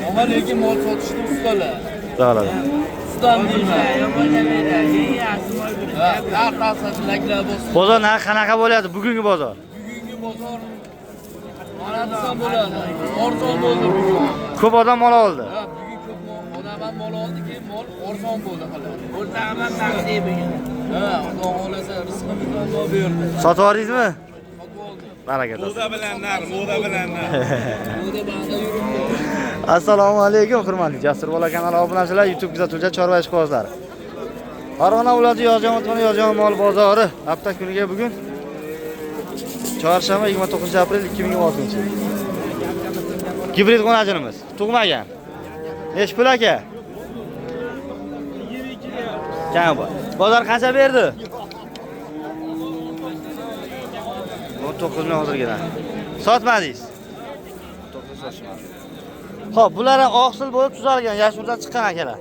Ama lekin mol sotishni ustalar. Doğru. Ustam deyman. Bozor qanaqa bo'ladi bugungi bozor? Bugungi bozor mana desam bo'ladi. Arzon bo'ldi bugun. Ko'p odam mol oldi. Ha, bugun ko'p odam ham mol oldi, keyin mol arzon bo'ldi hali. O'rta ham taqdi bugun. Ha, Xudo xolasa rizqimizni Alloh berdi. Sotib oldingizmi? Sotib oldik. Barakat olsun. Moda bilanlar. Moda banda yuribdi. Assalomu alaykum hurmatli Jasur bola kanali obunachilar, YouTube kuzatuvchi chorva ishqibozlari. Farg'ona viloyati Yozyovon tumani Yozyovon mol bozori hafta kuniga bugun chorshanba 29-aprel 2026-yil. Gibrid qo'najinimiz tug'magan. Nechi pul aka? 22 ga. Kam bor. Bozor qancha berdi? 19 ming hozirgadan. Sotmadingiz? 9 sotishmadi. Xo'p, bular ham oqsil bo'lib tuzalgan, yashurdan chiqqan akalar.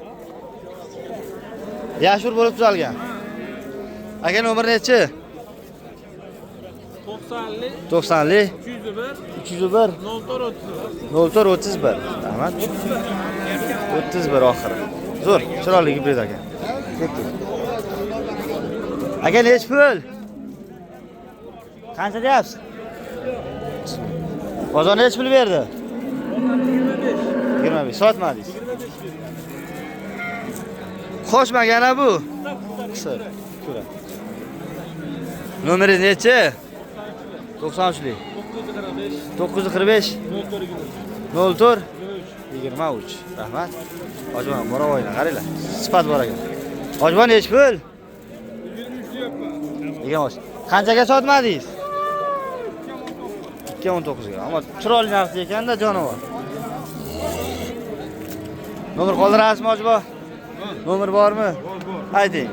Yashur bo'lib tuzalgan. Aka nomer nechi? 90lik, 90lik 301, 0431. Rahmat. 31 oxiri. Zo'r, chiroyli gibrid aka. Ketdi. Aka nechi pul? Qancha deyapsiz? Bozor nechi pul berdi? 25. Sotmadingiz. Qo'shmagana bu. Qisir. Ko'ra. Nomeri nechi? 93lik. 945 04 23. Rahmat. Hojibon Mo'rovoyni qaranglar. Sifat bor ekan. Hojibon nechi pul? 23 deyapman. Degan osh. Qanchaga sotmadingiz? 219 ga. Ammo chiroyli narx ekanda jonivor. Nomer qoldirasizmi Hojibo? Nomer bormi? Bor. Ayting.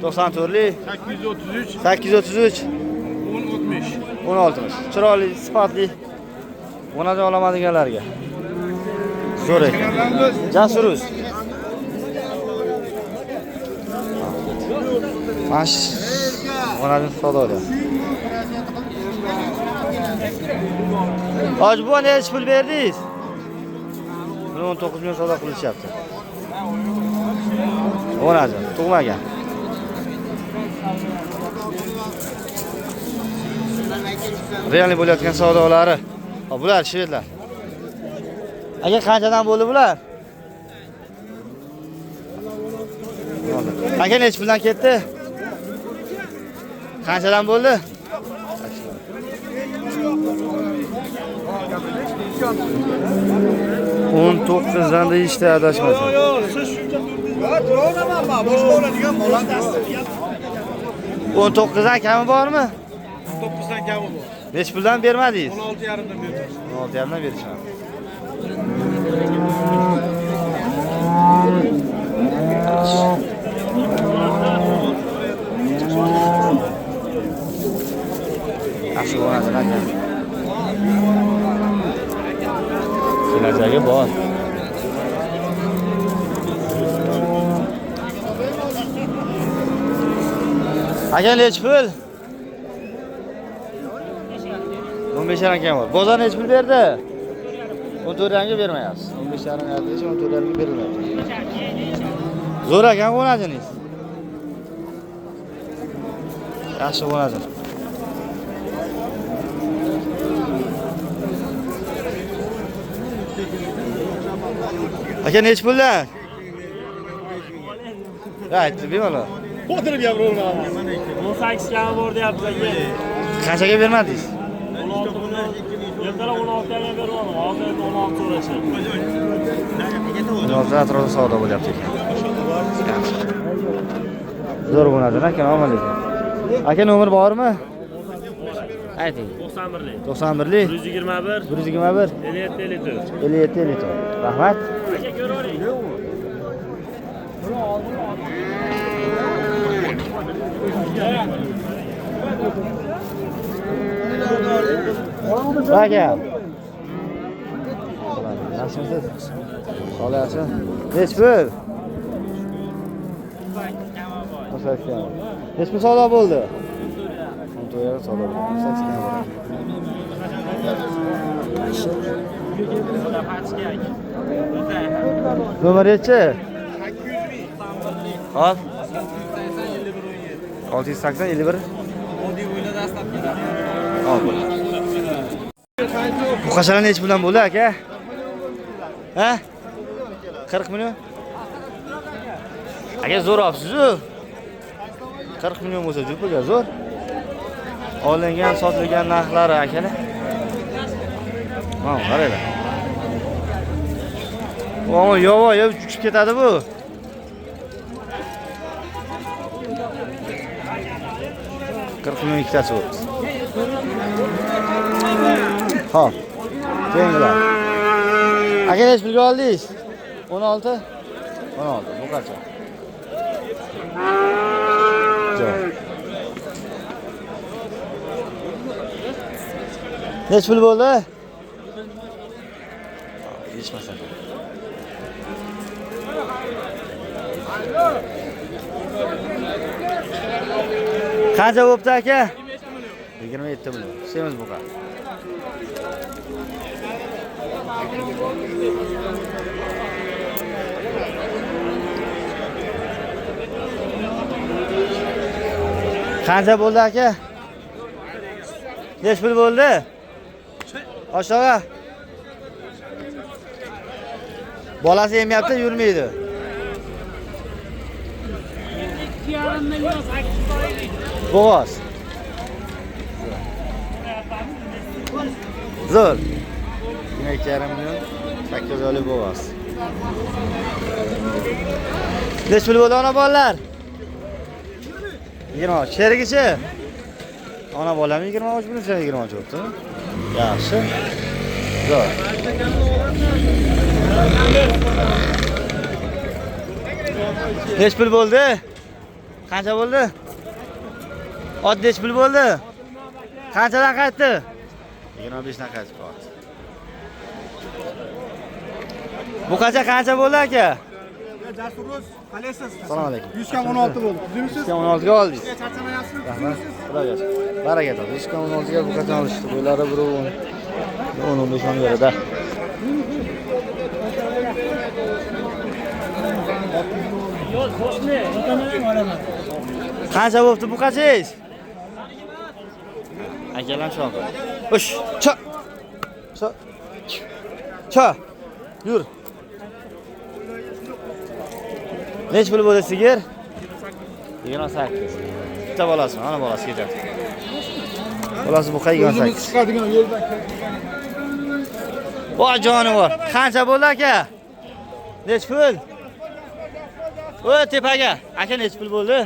94lik 833 1060. Chiroyli, sifatli. O'naja oladiganlarga. Zo'r ekan. Jasuruz. Mash. O'naja savdoda. Hojibo nechi pul berdingiz? 19 ming savdo qilishyapti. O'naja, tug'magan. Realni bo'layotgan savdolari. Hop, bular shvedlar. Aka qanchadan bo'ldi bular? Aka nechi puldan ketdi? Qanchadan bo'ldi? 19dan deyishdi adashmasam. Boshqa oladigan molan dastur. 19dan kami bormi? 9dan kami bor. Nechi puldan bermadingiz? 16,5 dan berdim. 16,5 dan berishman. Yaxshi bo'ladi aka. Kelajagi bor. Aka nechi pul? 15 aka bor. Bozor nechi pul berdi? 14 ranga bermayapsiz. 15 ranga aytdingiz, 14 ranga berilmayapti. Zo'r ekan qo'najingiz. Yaxshi qo'najin. Aka nechi puldan? Aytdi, bemalol. O'tirib gapiraverman. 18 kami bor deyapsiz aka. Qanchaga bermadingiz? 16 buni ertaroq 16 ga berdim. Hozir 16 so'rashdi. Hozir atrofda savdo bo'lyapti ekan. Zo'r bo'ladi, aka, omad ekan. Aka nomer bormi? Ayting. 91lik. 91lik 121 121 57 57. Rahmat. aka ko'ravering. Aka. Nasılsınız? Olasın. Neç pul? Neç pul savdo bo'ldi? 14 savdo bo'ldi. 80 bor. Nomerinchi? Hop. 680 51. Hop. Bu qasalar nech bilan bo'ldi aka? Ha? 40 million. Aka zo'r olibsiz-ku. 40 million bo'lsa jupiga zo'r. Olingan, sotilgan narxlari akalar. Mana qaranglar. Voy, yo'q, uchib ketadi bu. Million ikkitasi bo'ldi. Xo'p. Tenglar. Aka nech pulga oldingiz? 16. 16. Bu qancha? Jo'q. Nech pul bo'ldi? Yechmasan. Qancha bo'pti aka? 27 million. Semiz buqa. Qancha bo'ldi aka? Nech pul bo'ldi? Oshog'a. Bolasi yemayapti, yurmaydi. 2,5 million 800 oylik. Bo'g'oz. Zo'r. 2,5 million 800 oylik bo'g'oz. Nech pul bo'ldi ona bolalar? 20. Sherigichi? Ona bolam 23 million, sen 23 bo'libdi. Yaxshi. Zo'r. Nech pul bo'ldi? Qancha bo'ldi? Ot nech pul bo'ldi? Qanchadan qaytdi? 25 dan qaytib qoldi. Bu qancha bo'ldi aka? Jasuruz, qalaysiz? Assalomu alaykum. 100 ga 16 bo'ldi. Bizimsiz? 16 ga oldingiz. Charchamayapsizmi? Rahmat. Xudoga shukr. Baraka toping. 100 ga 16 ga bu qachon olishdi? Bo'ylari 10-15 o'n beradi. Qancha bo'pti bu qachingiz? Akalar shoqi. Ush, cha. Cha. Yur. Nech pul bo'ldi sigir? 28. Bitta bolasi, ana bolasi ketadi. Bolasi bu qayga 28. Chiqadigan yo'ldan. Voy jonivor. Qancha bo'ldi aka? Nech pul? Voy tepaga. Aka nech pul bo'ldi?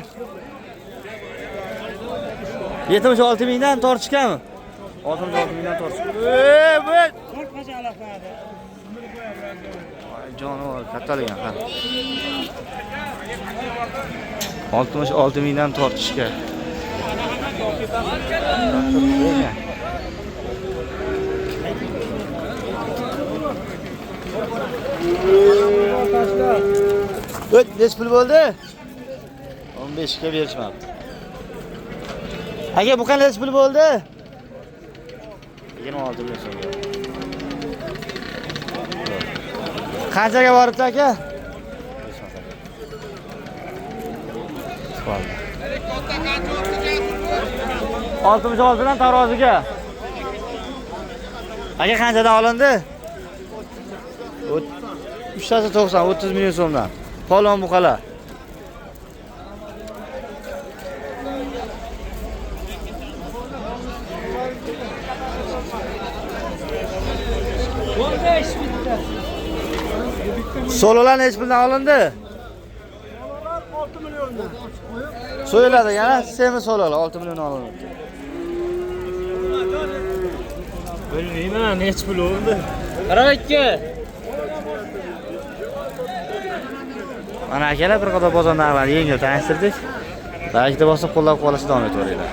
76 mingdan tortishganmi? 66 mingdan tortishgan. Voy. Qo'rqacha alaqadi. Voy jonivor, kattaligan qara. 66 mingdan tortishga. O't, nech pul bo'ldi? 15 ga berishmabdi. Aka bu qancha nech pul bo'ldi? 26 million so'm. Qanchaga boribdi aka? 66 dan taroziga. Aka qanchadan olindi? 3tasi 90, 30 million so'mdan. Qolon buqalar. Sololar nech puldan olindi? 6 milliondan. So'yiladi yana semiz sololar 6 milliondan olindi. Bilmayman, nech pul bo'ldi? 42. Mana akalar bir qator bozor narxlarini yengil tanishtirdik. Like'da bosib qo'llab qolishni davom etaveringlar.